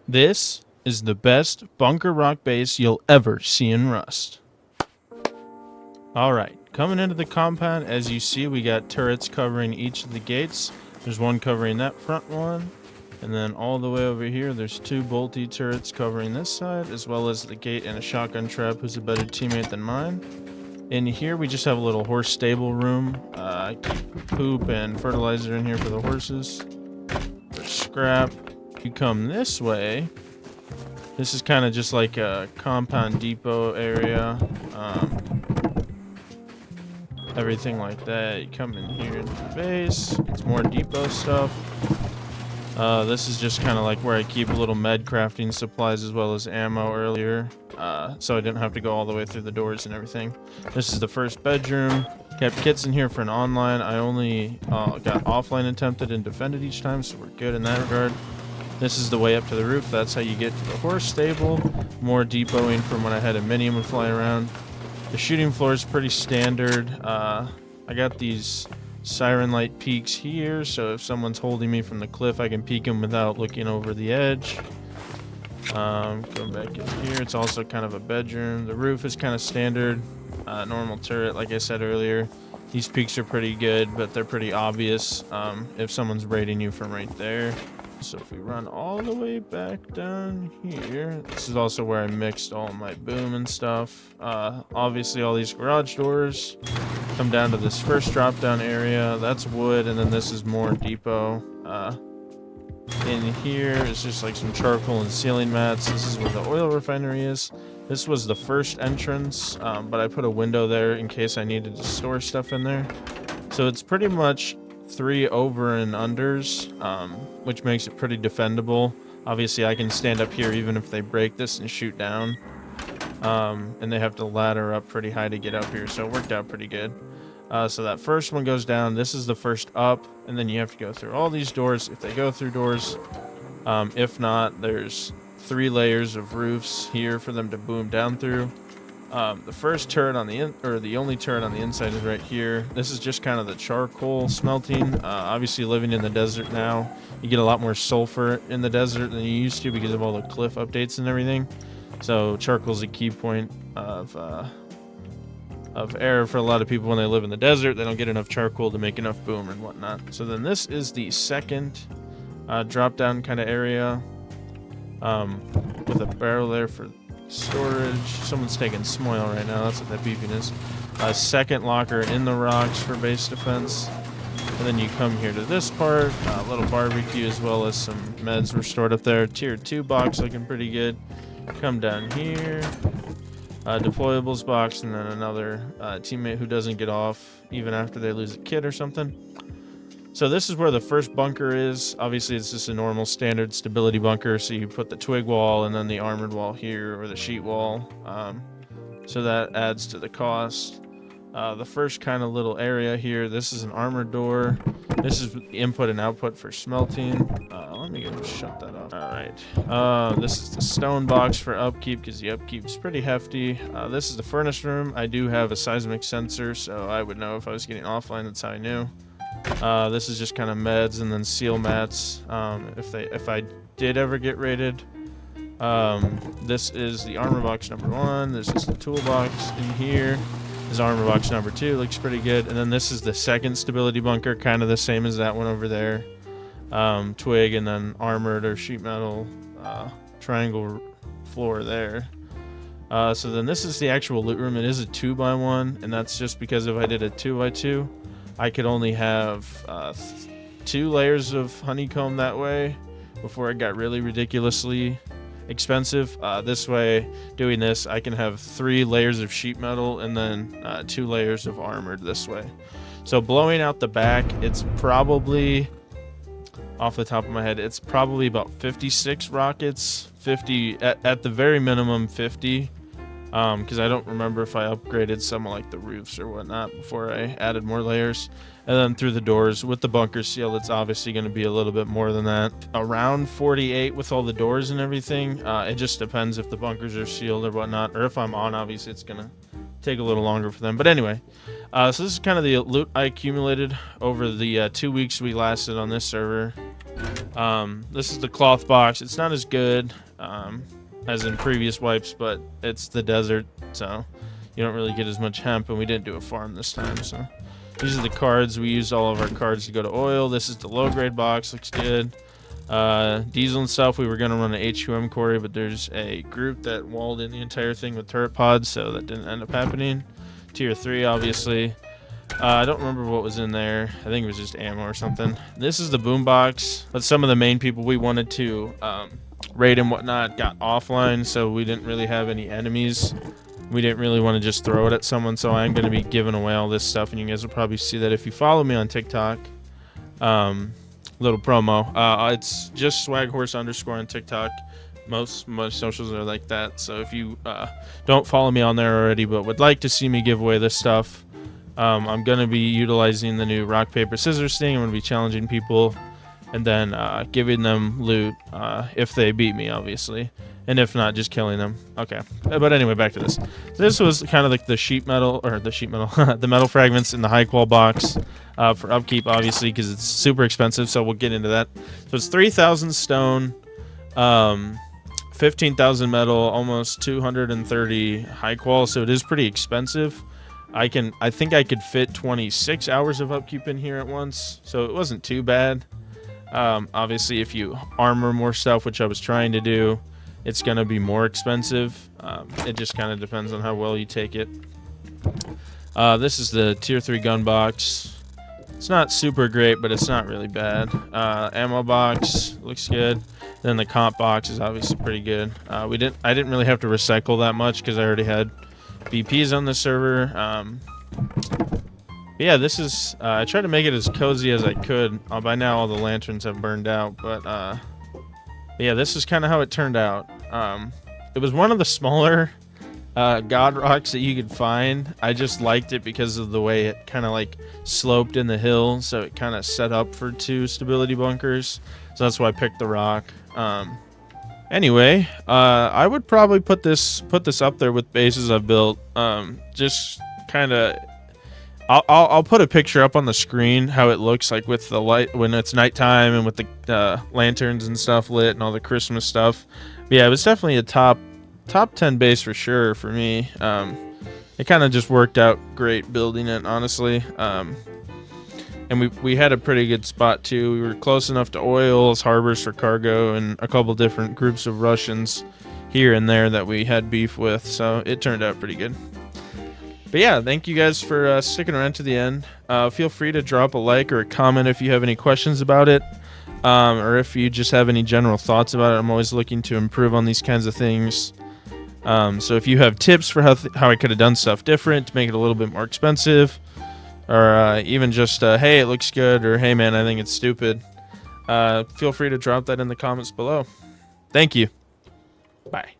This is the best bunker rock base you'll ever see in Rust. Alright, coming into the compound, as you see, we got turrets covering each of the gates. There's one covering that front one, and then all the way over here, there's two bolty turrets covering this side, as well as the gate and a shotgun trap who's a better teammate than mine. In here, we just have a little horse stable room. I keep poop and fertilizer in here for the horses, for scrap. You come this way, this is kind of just like a compound depot area, everything like that. You come in here into the base, it's more depot stuff. This is just kind of like where I keep a little med crafting supplies as well as ammo earlier, so I didn't have to go all the way through the doors and everything. This is the first bedroom. Kept kits in here for an online. I only got offline attempted and defended each time, so we're good in that regard. This is the way up to the roof. That's how you get to the horse stable. More depoting from when I had a minium and fly around. The shooting floor is pretty standard. I got these siren light peaks here, so if someone's holding me from the cliff, I can peek them without looking over the edge. Going back in here, it's also kind of a bedroom. The roof is kind of standard. Normal turret, like I said earlier. These peaks are pretty good, but they're pretty obvious if someone's raiding you from right there. So if we run all the way back down here, this is also where I mixed all my boom and stuff. Obviously all these garage doors come down to this first drop down area. That's wood, and then this is more depot. In here is just like some charcoal and ceiling mats. This is where the oil refinery is. This was the first entrance, but I put a window there in case I needed to store stuff in there. So it's pretty much 3 over and unders, which makes it pretty defendable. Obviously I can stand up here even if they break this and shoot down, and they have to ladder up pretty high to get up here, so it worked out pretty good. So that first one goes down. This is the first up, and then you have to go through all these doors if they go through doors. If not, there's 3 layers of roofs here for them to boom down through. The first turret on the only turret on the inside is right here. This is just kind of the charcoal smelting. Obviously living in the desert now, you get a lot more sulfur in the desert than you used to because of all the cliff updates and everything. So charcoal is a key point of error for a lot of people when they live in the desert. They don't get enough charcoal to make enough boom and whatnot. So then this is the second drop down kind of area, with a barrel there for storage. Someone's taking smoil right now. That's what that beeping is. A second locker in the rocks for base defense. And then you come here to this part. A little barbecue as well as some meds were stored up there. Tier 2 box looking pretty good. Come down here. Deployables box, and then another teammate who doesn't get off even after they lose a kit or something. So this is where the first bunker is. Obviously, it's just a normal standard stability bunker. So you put the twig wall and then the armored wall here, or the sheet wall. So that adds to the cost. The first kind of little area here, this is an armored door. This is input and output for smelting. Let me go shut that off. Alright. This is the stone box for upkeep because the upkeep is pretty hefty. This is the furnace room. I do have a seismic sensor, so I would know if I was getting offline. That's how I knew. This is just kind of meds and then seal mats. If I did ever get raided. This is the armor box number 1. This is the toolbox in here. This is armor box number 2. Looks pretty good. And then this is the second stability bunker, kind of the same as that one over there. Twig and then armored or sheet metal triangle floor there. So then this is the actual loot room. It is a 2x1, and that's just because if I did a 2x2, I could only have 2 layers of honeycomb that way before it got really ridiculously expensive. This way, doing this, I can have 3 layers of sheet metal and then 2 layers of armored this way. So blowing out the back, it's probably, off the top of my head, it's probably about 56 rockets, 50 at the very minimum 50. Because I don't remember if I upgraded some of like the roofs or whatnot before I added more layers. And then through the doors with the bunker seal, it's obviously going to be a little bit more than that. Around 48 with all the doors and everything. It just depends if the bunkers are sealed or whatnot, or if I'm on. Obviously it's going to take a little longer for them, but anyway, so this is kind of the loot I accumulated over the 2 weeks we lasted on this server. This is the cloth box. It's not as good as in previous wipes, but it's the desert, so you don't really get as much hemp, and we didn't do a farm this time, so. These are the cards. We used all of our cards to go to oil. This is the low-grade box. Looks good. Diesel and stuff, we were going to run an HUM quarry, but there's a group that walled in the entire thing with turret pods, so that didn't end up happening. Tier 3, obviously. I don't remember what was in there. I think it was just ammo or something. This is the boom box, but some of the main people we wanted to raid and whatnot got offline, so we didn't really have any enemies. We didn't really want to just throw it at someone, so I'm going to be giving away all this stuff, and you guys will probably see that if you follow me on TikTok. Little promo. It's just swaghorse_ on TikTok. Most socials are like that, so if you don't follow me on there already but would like to see me give away this stuff, I'm going to be utilizing the new rock, paper, scissors thing. I'm going to be challenging people and then giving them loot if they beat me, obviously. And if not, just killing them. Okay. But anyway, back to this. This was kind of like the sheet metal, or the sheet metal, the metal fragments in the high qual box for upkeep, obviously, because it's super expensive. So we'll get into that. So it's 3,000 stone, 15,000 metal, almost 230 high qual. So it is pretty expensive. I think I could fit 26 hours of upkeep in here at once. So it wasn't too bad. Obviously, if you armor more stuff, which I was trying to do, it's going to be more expensive. It just kind of depends on how well you take it. This is the tier 3 gun box. It's not super great, but it's not really bad. Ammo box looks good. Then the comp box is obviously pretty good. I didn't really have to recycle that much because I already had BPs on the server. Yeah, this is. I tried to make it as cozy as I could. By now, all the lanterns have burned out, but yeah, this is kind of how it turned out. It was one of the smaller god rocks that you could find. I just liked it because of the way it kind of like sloped in the hill, so it kind of set up for 2 stability bunkers. So that's why I picked the rock. Anyway, I would probably put this up there with bases I've built. Just kind of. I'll put a picture up on the screen how it looks like with the light when it's nighttime and with the lanterns and stuff lit and all the Christmas stuff. But yeah, it was definitely a top 10 base for sure for me. It kind of just worked out great building it, honestly. And we had a pretty good spot too. We were close enough to oils, harbors for cargo, and a couple different groups of Russians here and there that we had beef with. So it turned out pretty good. But yeah, thank you guys for sticking around to the end. Feel free to drop a like or a comment if you have any questions about it, or if you just have any general thoughts about it. I'm always looking to improve on these kinds of things. So if you have tips for how I could have done stuff different to make it a little bit more expensive, or even just, hey, it looks good, or hey, man, I think it's stupid, feel free to drop that in the comments below. Thank you. Bye.